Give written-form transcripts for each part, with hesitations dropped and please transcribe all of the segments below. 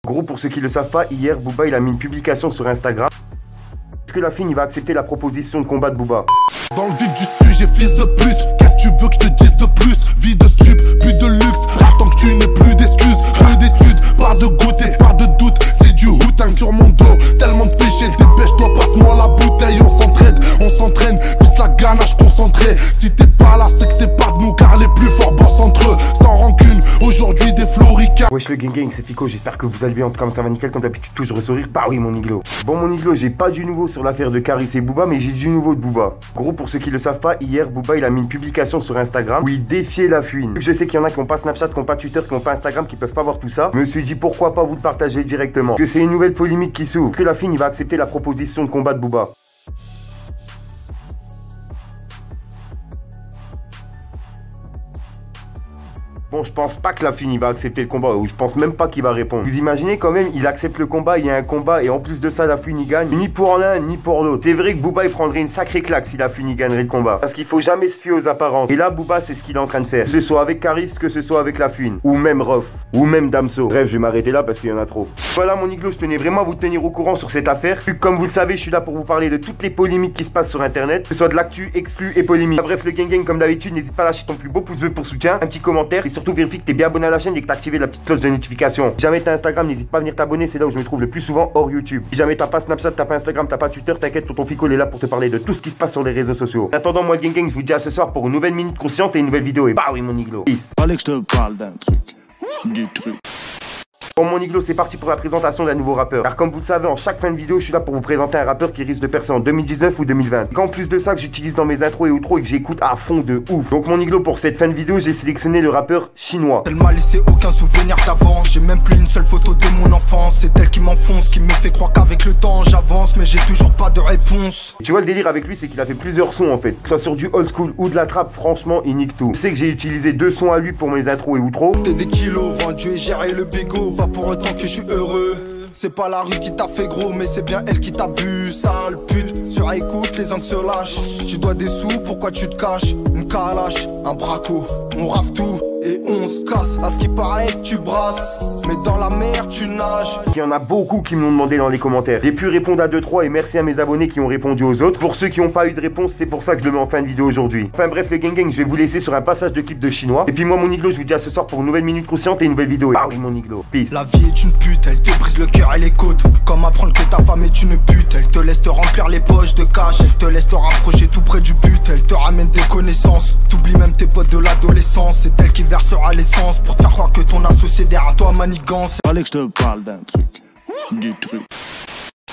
Gros, pour ceux qui le savent pas, hier Booba il a mis une publication sur Instagram. Est-ce que la fille il va accepter la proposition de combat de Booba? Dans le vif du sujet, fils de pute, qu'est-ce que tu veux que je te dise de plus? Vie de stup, plus de luxe, attends que tu n'aies plus d'excuses, peu d'études, pas de goûter, pas de doute, c'est du houtang sur mon dos, tellement de péché, dépêche-toi, passe-moi la bouteille, on s'entraîne, pisse la ganache concentrée, si t'es pas là, c'est que t'es pas de nous, car les plus forts bossent entre eux, sans rancune, aujourd'hui des floricains. Wesh le gang, c'est Fico, j'espère que vous allez bien, en tout cas ça va nickel, comme d'habitude toujours le sourire, bah oui mon iglo. Bon mon iglo, j'ai pas du nouveau sur l'affaire de Caris et Booba, mais j'ai du nouveau de Booba. Gros, pour ceux qui le savent pas, hier Booba il a mis une publication sur Instagram où il défiait la fouine. Je sais qu'il y en a qui ont pas Snapchat, qui ont pas Twitter, qui ont pas Instagram, qui peuvent pas voir tout ça. Je me suis dit pourquoi pas vous le partager directement. Que c'est une nouvelle polémique qui s'ouvre. Que la fouine il va accepter la proposition de combat de Booba. Bon, je pense pas que la fille va accepter le combat, ou je pense même pas qu'il va répondre. Vous imaginez quand même, il accepte le combat, il y a un combat, et en plus de ça, la fille il gagne. Ni pour l'un, ni pour l'autre. C'est vrai que Booba il prendrait une sacrée claque si la fille gagnerait le combat. Parce qu'il faut jamais se fier aux apparences. Et là, Booba, c'est ce qu'il est en train de faire. Que ce soit avec Caris, que ce soit avec la fouine. Ou même Rof. Ou même Damso. Bref, je vais m'arrêter là parce qu'il y en a trop. Voilà mon iglo, je tenais vraiment à vous tenir au courant sur cette affaire. Vu que comme vous le savez, je suis là pour vous parler de toutes les polémiques qui se passent sur internet. Que ce soit de l'actu, exclu et polémique. Bref, le gang comme d'habitude, n'hésite pas à lâcher ton plus beau pouce bleu pour soutien, un petit commentaire et surtout vérifie que t'es bien abonné à la chaîne et que t'as activé la petite cloche de notification. Si jamais t'as Instagram, n'hésite pas à venir t'abonner, c'est là où je me trouve le plus souvent hors YouTube. Si jamais t'as pas Snapchat, t'as pas Instagram, t'as pas Twitter, t'inquiète, tonton Fico est là pour te parler de tout ce qui se passe sur les réseaux sociaux. En attendant, moi le gang, je vous dis à ce soir pour une nouvelle minute consciente et une nouvelle vidéo. Et bah oui mon iglo. Peace. Fallait que je te parle d'un truc. Du truc. Bon mon iglo, c'est parti pour la présentation d'un nouveau rappeur. Car comme vous le savez, en chaque fin de vidéo, je suis là pour vous présenter un rappeur qui risque de percer en 2019 ou 2020. Et qu'en plus de ça, que j'utilise dans mes intros et outros et que j'écoute à fond de ouf. Donc mon iglo, pour cette fin de vidéo, j'ai sélectionné le rappeur chinois. Elle m'a laissé aucun souvenir d'avant. J'ai même plus une seule photo de mon enfance. C'est elle qui m'enfonce, qui me fait croire qu'avec le temps j'avance, mais j'ai toujours pas de réponse. Et tu vois le délire avec lui, c'est qu'il a fait plusieurs sons en fait. Que ce soit sur du old school ou de la trappe, franchement, il nique tout. Je sais que j'ai utilisé 2 sons à lui pour mes intros et outros. T'es des kilos vendus et gérer le bégo, pas pour autant que je suis heureux. C'est pas la rue qui t'a fait gros, mais c'est bien elle qui t'abuse, sale pute. Sur écoute, les angles se lâchent. Tu dois des sous, pourquoi tu te caches? Une calache, un braco, on rafle tout et on se casse. À ce qui paraît, tu brasses, mais dans la mer, tu nages. Il y en a beaucoup qui me l'ont demandé dans les commentaires. J'ai pu répondre à 2-3 et merci à mes abonnés qui ont répondu aux autres. Pour ceux qui n'ont pas eu de réponse, c'est pour ça que je le mets en fin de vidéo aujourd'hui. Enfin bref, le gang, je vais vous laisser sur un passage de clip de chinois. Et puis moi, mon iglo, je vous dis à ce soir pour une nouvelle minute consciente et une nouvelle vidéo. Ah oui, mon iglo. Peace. La vie est une pute, elle te brise le cœur et les côtes. Comme apprendre que ta femme est une pute. Elle te laisse te remplir les poches de cash. Elle te laisse te rapprocher tout près du but. Elle te ramène des connaissances. T'oublies même tes potes de l'adolescence. C'est elle qui versera l'essence pour te faire croire que ton associé derrière toi manigance. Fallait que je te parle d'un truc. Du truc.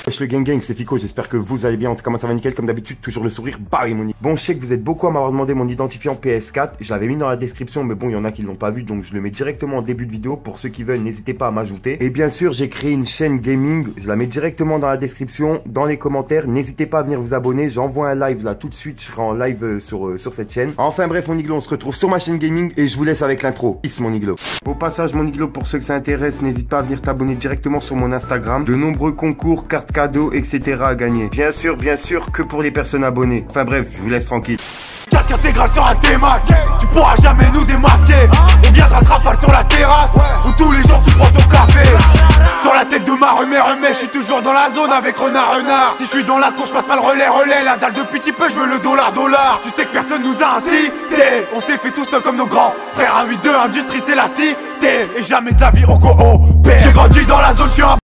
Wesh le gang, c'est Fico, j'espère que vous allez bien, en tout cas moi ça va nickel, comme d'habitude, toujours le sourire, bah oui mon iglo. Bon, je sais que vous êtes beaucoup à m'avoir demandé mon identifiant PS4, je l'avais mis dans la description, mais bon, il y en a qui l'ont pas vu, donc je le mets directement en début de vidéo, pour ceux qui veulent, n'hésitez pas à m'ajouter. Et bien sûr, j'ai créé une chaîne gaming, je la mets directement dans la description, dans les commentaires, n'hésitez pas à venir vous abonner, j'envoie un live là tout de suite, je serai en live sur cette chaîne. Enfin bref mon iglo, on se retrouve sur ma chaîne gaming, et je vous laisse avec l'intro. Peace mon iglo. Au passage mon iglo, pour ceux que ça intéresse, n'hésite pas à venir t'abonner directement sur mon Instagram, de nombreux concours, cartes cadeaux, etc. à gagner. Bien sûr, que pour les personnes abonnées. Enfin bref, je vous laisse tranquille. Casque intégral sur un T-Mac, tu pourras jamais nous démasquer. On viendra te rafale sur la terrasse, où tous les jours tu prends ton café. Sur la tête de ma remets, je suis toujours dans la zone avec renard. Si je suis dans la cour, je passe pas le relais. La dalle depuis petit peu, je veux le dollar. Tu sais que personne nous a incité. On s'est fait tout seul comme nos grands frères. Un 8-2, industrie c'est la cité. Et jamais de la vie au coopère. J'ai grandi dans la zone